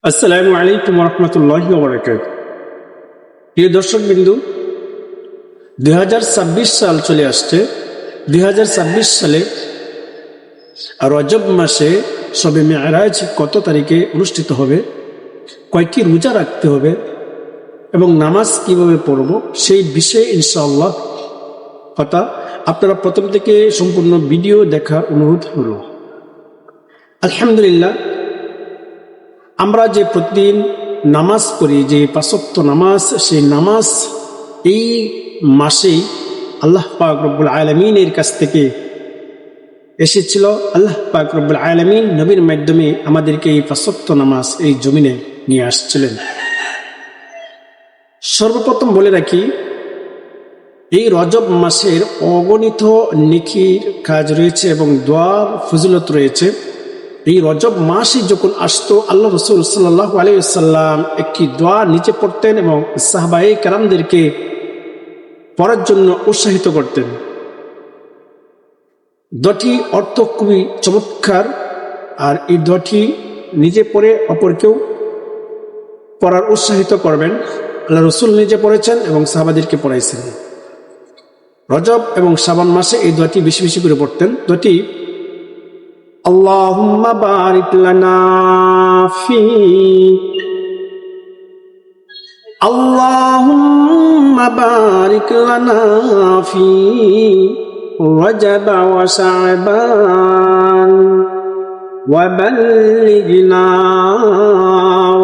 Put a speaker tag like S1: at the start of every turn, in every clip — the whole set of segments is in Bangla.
S1: আসসালামু আলাইকুম রহমতুল্লাহি ওয়া বারাকাতুহু। প্রিয় দর্শক বিন্দু, 2026 সাল চলে আসছে। 2026 সালে রজব মাসে শবে মেরাজ কত তারিখে অনুষ্ঠিত হবে, কয়টি রোজা রাখতে হবে এবং নামাজ কিভাবে পড়ব, সেই বিষয়ে ইনশাআল্লাহ কথা আপনারা প্রথম থেকে সম্পূর্ণ ভিডিও দেখার অনুরোধ হল। আলহামদুলিল্লাহ, আমরা যে প্রতিদিন নামাজ পড়ি, যে 5 ওয়াক্ত নামাজ, সেই নামাজ এই মাসেই আল্লাহ পাক রব্বুল আলামিনের কাছ থেকে এসেছিল। আল্লাহ পাক রব্বুল আলামিন নবীর মাধ্যমে আমাদেরকে এই 5 ওয়াক্ত নামাজ এই জমিনে নিয়ে আসছিলেন। সর্বপ্রথম বলে রাখি, এই রজব মাসের অগণিত নেকির কাজ রয়েছে এবং দোয়ার ফজিলত রয়েছে। এই রজব মাসে যখন আসতো, আল্লাহ রাসূল সাল্লাল্লাহু আলাইহি ওয়াসাল্লাম একটি দোয়া নিচে পড়তেন এবং সাহাবায়ে কেরামদেরকে পড়ার জন্য উৎসাহিত করতেন। দোয়াটি অর্থ খুবই চমৎকার, আর এই দোয়াটি নিজে পড়ে অপরকেও পড়ার উৎসাহিত করবেন। আল্লাহ রাসূল নিজে পড়েছেন এবং সাহাবাদেরকে পড়াইছেন। রজব এবং শাবান মাসে এই দোয়াটি বেশি বেশি করে পড়তেন। দোয়াটি আল্লাহুম্মা বারিক লানা ফি আল্লাহুম্মা বারিক লানা ফি রজব ওয়া শাবান ওয়া বাল্লিগনা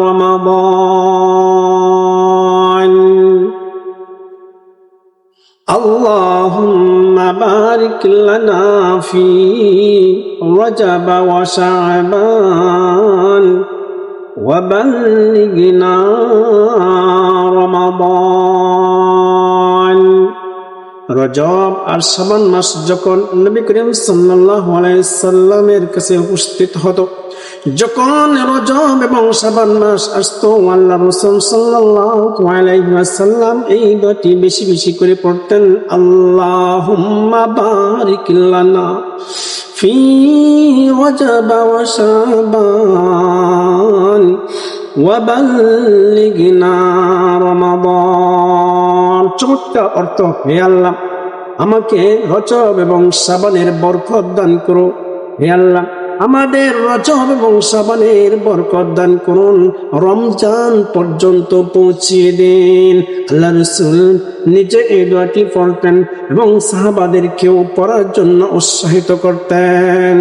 S1: রমাদান। আল্লাহুম্মা বারিক লানা ফি রজব ওয়া শাবান ওয়া বাল্লিগনা রমাদান। রজব আর শাবান মাস যখন নবী করিম সাল্লাল্লাহু আলাইহি সাল্লামের কাছে উপস্থিত হতো, যখন রজব এবং শাবান মাস আসতো, আল্লাহ রাসূল সাল্লাল্লাহু আলাইহি ওয়াসাল্লাম এই দোয়াটি বেশি বেশি করে পড়তেন। আল্লাহুম্মা বারিক লানা ফি রজব ওয়া শাবান ওয়া বাল্লিগনা রমাদান। চমৎকার অর্থ, হে আল্লাহ, আমাকে রজব এবং শাবানের বরকত দান করো। হে আল্লাহ, আমাদের রজব এবং শাবানের বরকত দান করুন, রমজান পর্যন্ত পৌঁছিয়ে দিন। আল্লাহ রাসূল নিজে এই দোয়াটি পড়তেন এবং সাহাবাদেরকেও পড়ার জন্য উৎসাহিত করতেন।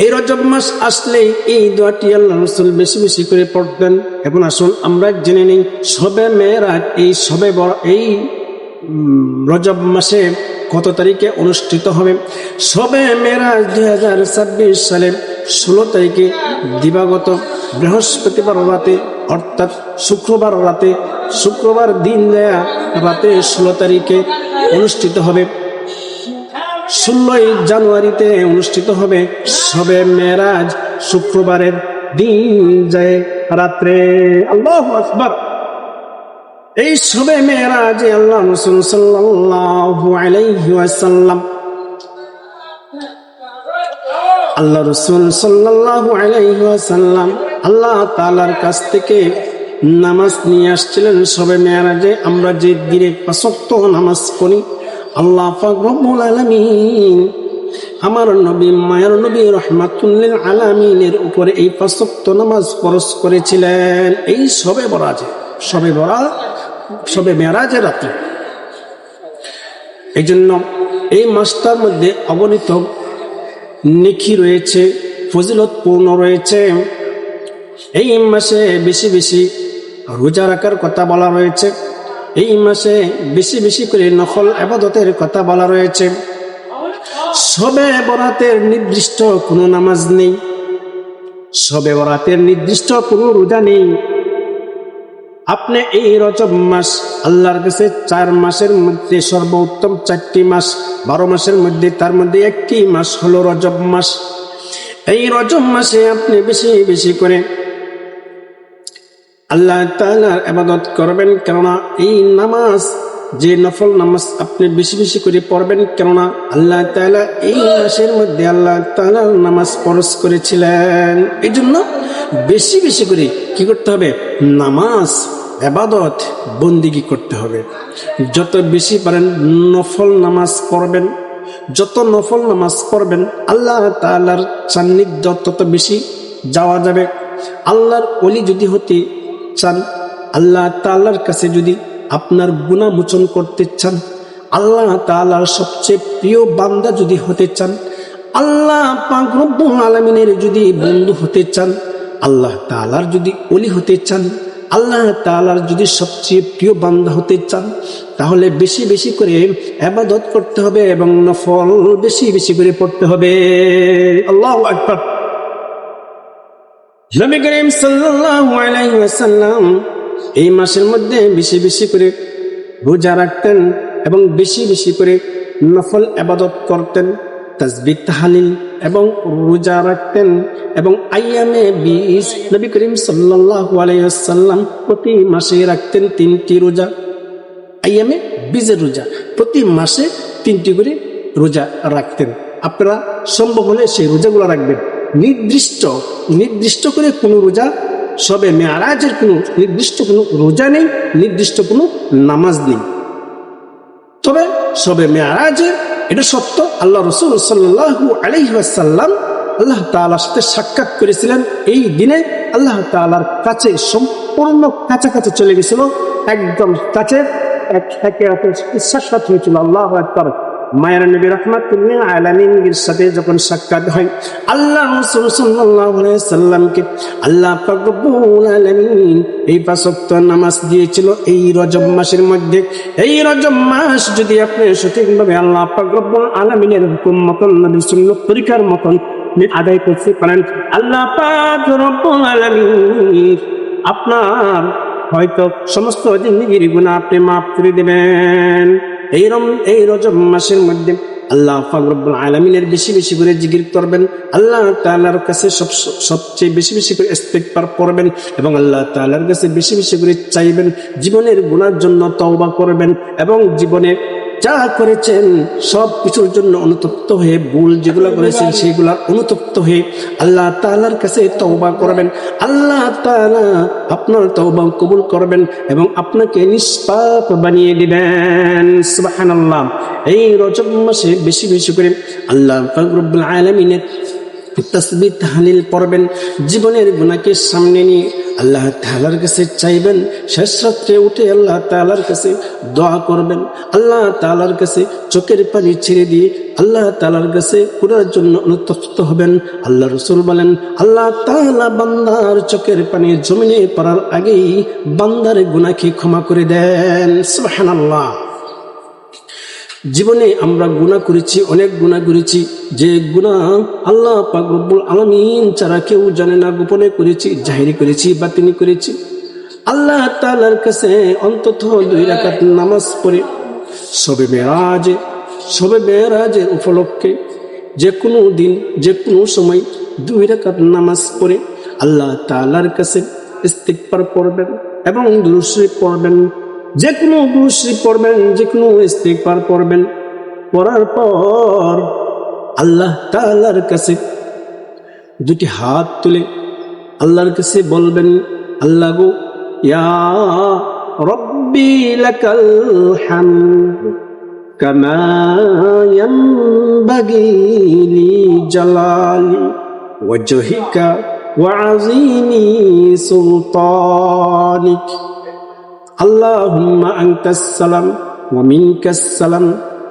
S1: এই রজব মাস আসলে এই দোয়াটি আল্লাহ রাসূল বেশি বেশি করে পড়তেন। এখন আসুন আমরা জেনে নিই শবে মেরাজ এই রজব মাসে কত তারিখে অনুষ্ঠিত হবে। শবে মেরাজ 2026 সালের 16 তারিখে দিবাগত বৃহস্পতিবার রাতে, অর্থাৎ শুক্রবার দিন দেয়া রাতে 16 তারিখে অনুষ্ঠিত হবে। 16 জানুয়ারিতে অনুষ্ঠিত হবে শবে মেরাজ, শুক্রবারের দিন যায় রাত্রে। আল্লাহু আকবার। এই শবে মেরাজে আল্লাহ রাসূল সাল্লাল্লাহু আলাইহি ওয়াসাল্লাম আল্লাহ তাআলার কাছ থেকে নামাজ নিয়ে আসছিলেন। শবে মেরাজে আমরা যে দিনে 5 ওয়াক্ত নামাজ পড়ি, আল্লাহ পাক রব্বুল আলামিন আমার নবী, মায়ের নবী রাহমাতুল লিল আলামিনের উপরে এই 5 ওয়াক্ত নামাজ ফরজ করেছিলেন এই শবে মেরাজের রাতে। এই জন্য এই মাসটার মধ্যে অগণিত নেকি রয়েছে, ফজিলত পূর্ণ রয়েছে। এই মাসে বেশি বেশি রোজা রাখার কথা বলা রয়েছে। এই মাসে বেশি বেশি করে নফল ইবাদতের কথা বলা রয়েছে। শবে বরাতের নির্দিষ্ট কোনো নামাজ নেই, শবে বরাতের নির্দিষ্ট কোনো রোজা নেই। আপনি এই রজব মাস আল্লাহর কাছে 4 মাসের মধ্যে সর্বোত্তম 4টি মাস, 12 মাসের মধ্যে তার মধ্যে একটি মাস হলো রজব মাস। এই রজব মাসে আপনি বেশি বেশি করে আল্লাহ তাআলার ইবাদত করবেন, কেননা এই নামাজ যে নফল নামাজ আপনি বেশি বেশি করে পড়বেন, কেননা আল্লাহ তাআলা এই মাসের মধ্যে আল্লাহ তাআলা নামাজ ফরজ করেছিলেন। এই জন্য বেশি বেশি করে কি করতে হবে? নামাজ ইবাদত বন্দিগি করতে হবে। যত বেশি পারেন নফল নামাজ পড়বেন, যত নফল নামাজ পড়বেন আল্লাহ তাআলার সান্নিধ্য তত বেশি যাওয়া যাবে। আল্লাহর ওলি যদি হতে চান, আল্লাহ তাআলার কাছে যদি আপনার গুনাহ মোচন করতে চান, আল্লাহ তাআলার সবচেয়ে প্রিয় বান্দা যদি হতে চান, আল্লাহ পাক রব্বুল আলামিনের যদি বন্ধু হতে চান, আল্লাহ তাআলার যদি ওলি হতে চান, আল্লাহ তাআলার যদি সবচেয়ে প্রিয় বান্দা হতে চান, তাহলে বেশি বেশি করে ইবাদত করতে হবে এবং নফল বেশি বেশি করে পড়তে হবে। আল্লাহু আকবার। নবী করিম সাল্লাল্লাহু আলাইহি ওয়াসাল্লাম এই মাসের মধ্যে বেশি বেশি করে রোজা রাখতেন এবং বেশি বেশি করে নফল ইবাদত করতেন, তাসবিহ তাহলিল এবং রোজা রাখতেন। এবং আইয়ামে 20 নবী করিম সাল্লাল্লাহু আলাইহি ওয়াসাল্লাম প্রতি মাসে রাখতেন 3টি রোজা। আইয়ামে 20 রোজা, প্রতি মাসে 3টি করে রোজা রাখতেন। আপনারা সম্ভব হলে সেই রোজাগুলো রাখবেন। নির্দিষ্ট করে কোনো রোজা, সবে মেরাজের কোনো নির্দিষ্ট কোনো রোজা নেই, নির্দিষ্ট কোনো নামাজ নেই। তবে সবে মেরাজের এটা সত্য, আল্লাহ রাসূল সাল্লাল্লাহু আলাইহি ওয়াসাল্লাম আল্লাহ তাআলার সাথে সাক্ষাৎ করেছিলেন। এই দিনে আল্লাহ তাআলার কাছে সম্পূর্ণ কাছাকাছি চলে গেছিল, একদম কাছে একে অপরের সাক্ষাৎ হয়েছিল। আল্লাহু আকবার। মায়ের নবী রাহমাতুল লিল আলামিনের সাথে যখন সাক্ষাৎ হয়, আল্লাহ রাসূল সাল্লাল্লাহু আলাইহি সাল্লামকে আল্লাহ পাক রব্বুল আলামিন এই 5 ওয়াক্ত নামাজ দিয়েছিল এই রজব মাসের মধ্যে। এই রজব মাস যদি আপনি সঠিকভাবে আল্লাহ পাক রব্বুল আলামিনের হুকুম মতন, নবীর সুন্নাত তরিকার মতন আদায় করতে পারেন, আল্লাহ পাক রব্বুল আলামিন আপনার হয়তো সমস্ত জিন্দেগির গুনাহ আপনি মাফ করে দেবেন। এই রজব মাসের মধ্যে আল্লাহ পাক রব্বুল আলামিনের বেশি বেশি করে জিকির করবেন, আল্লাহ তাআলার কাছে সবচেয়ে বেশি বেশি করে ইস্তিগফার করবেন এবং আল্লাহ তাআলার কাছে বেশি বেশি করে চাইবেন। জীবনের গুনার জন্য তওবা করবেন এবং জীবনে যা করেছেন সব কিছুর জন্য অনুতপ্ত হয়ে, ভুল যেগুলো করেছেন সেগুলোর অনুতপ্ত হয়ে আল্লাহ তাআলার কাছে তওবা করবেন। আল্লাহ তাআলা আপনার তওবা কবুল করবেন এবং আপনাকে নিষ্পাপ বানিয়ে দিবেন। সুবহানাল্লাহ। এই রজব মাসে বেশি বেশি করে আল্লাহ পাক রব্বুল আলামিনের তাসবিহ তাহলিল পড়বেন। জীবনের গুনাহকে সামনে নিয়ে আল্লাহ তাআলার কাছে চাইবেন। শেষ রাত্রে উঠে আল্লাহ তাআলার কাছে দোয়া করবেন। আল্লাহ তাআলার কাছে চোখের পানি ছেড়ে দিয়ে আল্লাহ তাআলার কাছে পুরার জন্য অনুতপ্ত হবেন। আল্লাহ রাসূল বলেন, আল্লাহ তাআলা বান্দার চোখের পানি জমিনে পড়ার আগেই বান্দার গুনাহকে ক্ষমা করে দেন। সুবহানাল্লাহ। জীবনে আমরা গুনাহ করেছি, অনেক গুনাহ করেছি, যে গুনাহ আল্লাহ পাক রব্বুল আলামিন ছাড়া কেউ জানে না। গোপনে করেছি, জাহিরি করেছি, বাতিনি করেছি। আল্লাহ তাআলার কাছে অন্তত 2 রাকাত নামাজ পড়ে শবে মেরাজের উপলক্ষে যে কোনো দিন, যে কোনো সময় 2 রাকাত নামাজ পড়ে আল্লাহ তাআলার কাছে ইস্তিগফার পড়বেন এবং দুরূদ শরীফ পড়বেন। যে কোনো দুরূদ শরীফ পড়বেন, যে কোনো ইস্তিগফার পড়বেন। পড়ার পর আল্লাহ তাআলার কাছে 2টি হাত তুলে আল্লাহর কাছে বলবেন, আল্লাহ গো, ইয়া রব্বি লাকাল হামদ কামা ইয়ানবাগি লিজালালি ওয়াজহিকা ওয়া আযীমি সুলতানিক। আল্লাহুম্মা আনতাস সালাম ওয়া মিনকাস সালাম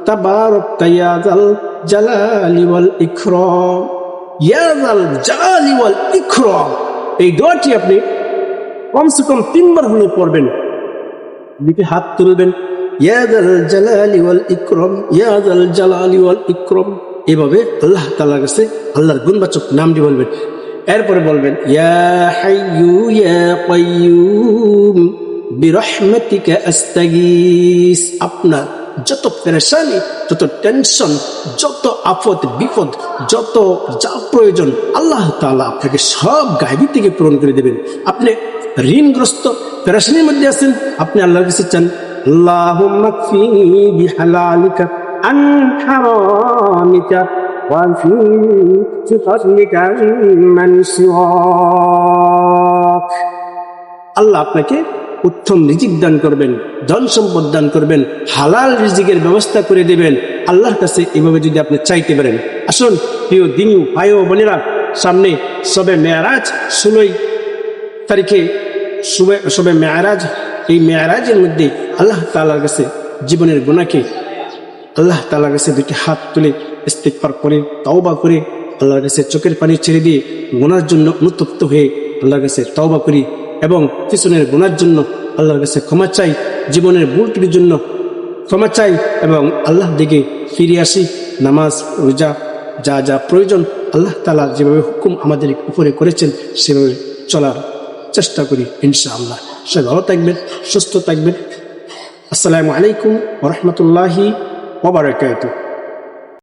S1: তাবারাকতা ইয়া যাল জালালি ওয়াল ইকরাম। ইয়া যাল জালালি ওয়াল ইকরাম, এই দোয়াটি আপনি কমসে কম 3 বার হলে পড়বেন। দিকে হাত তুলবেন, ইয়া যাল জালালি ওয়াল ইকরাম, ইয়া যাল জালালি ওয়াল ইকরাম। এভাবে আল্লাহ তাআলার কাছে আল্লাহর গুণবাচক নামটি বলবেন। এরপরে বলবেন, ইয়া হাইয়ু ইয়া কাইয়ুম বিরহমাতিকা আস্তাগীস। আপনার যত পেরেশানি, যত টেনশন, যত আফত বিপদ, যত যা প্রয়োজন আল্লাহ তাআলা আপনাকে সব গায়বী থেকে পূরণ করে দেবেন। আপনি ঋণগ্রস্ত পেরেশানির মধ্যে আছেন, আপনি আল্লাহর কাছে চান, আল্লাহুম্মা কফিনি বিহালালিকা আন হারামিকা وفي فضلك من سواك আল্লাহ আপনাকে উত্তম রিজিক দান করবেন, ধন সম্পদ দান করবেন, হালাল রিজিকের ব্যবস্থা করে দেবেন। আল্লাহর কাছে এভাবে যদি আপনি চাইতে পারেন। আসুন প্রিয় দিনী ভাই ও বোনেরা, সামনে শবে মেয়ারাজ, 16 তারিখে শবে মেয়ারাজ। এই মেয়ারাজের মধ্যে আল্লাহ তাআলার কাছে জীবনের গুনাহকে আল্লাহ তাআলার কাছে দুটি হাত তুলে ইস্তিগফার করে তওবা করে আল্লাহর কাছে চোখের পানি ছেড়ে দিয়ে গুনার জন্য অনুতপ্ত হয়ে আল্লাহর কাছে তওবা করি এবং পিছনের গুনার জন্য আল্লাহর কাছে ক্ষমা চাই, জীবনের ভুল ত্রুটির জন্য ক্ষমা চাই এবং আল্লাহর দিকে ফিরে আসি। নামাজ রোজা যা যা প্রয়োজন আল্লাহ তাআলা যেভাবে হুকুম আমাদের উপরে করেছেন সেভাবে চলার চেষ্টা করি ইনশাআল্লাহ। সে ভালো থাকবেন, সুস্থ থাকবেন। আসসালামু আলাইকুম ওয়া রাহমাতুল্লাহি ওয়া বারাকাতুহু।